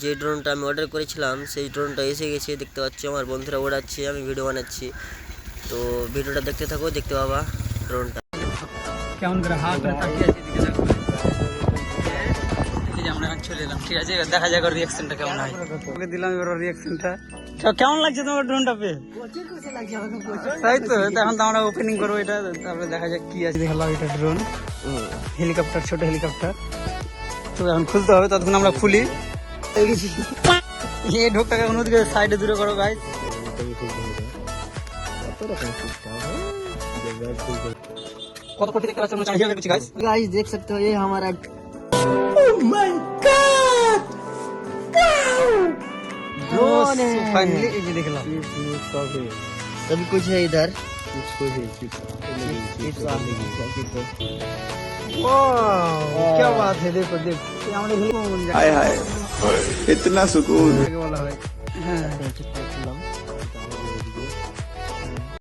যে ড্রোনটা আমি অর্ডার করেছিলাম সেই ড্রোনটা এসে গেছে, দেখতে পাচ্ছি আমার বন্ধুরা ওড়াচ্ছে, আমি ভিডিও বানাচ্ছি। তো ভিডিওটা দেখতে থাকো, দেখতে পাবা ড্রোনটা কেমন করে হাত তাকিয়ে আছে দিকে দেখো। এই যে আমরা এখন চলে এলাম, ঠিক আছে, দেখা যাক ওর রিয়াকশনটা কেমন হয়। ওকে দিলাম এবার ওর রিয়াকশনটা। কেমন লাগছে তোমার ড্রোনটা পেয়ে? তাই তো, এখন তো আমরা ওপেনিং করবো এটা, তারপরে দেখা যাক কি আছে। দেখলাম এটা ড্রোন, হেলিকপ্টার, ছোট হেলিকপ্টার। তো এখন খুলতে হবে, ততক্ষণ আমরা খুলি। এই ঢোকটাকে অন্যদিকে সাইডে দূরে করো গাইস। কত কোটি দেখতে পাচ্ছেন গাইস। गाइस देख सकते हो ये हमारा ड्रोन है। फाइनली ये भी देखला। सभी कुछ है इधर। वाह क्या बात है, देखो देखो ये हमने हाय हाय इतना सुकून। वाला है। हाँ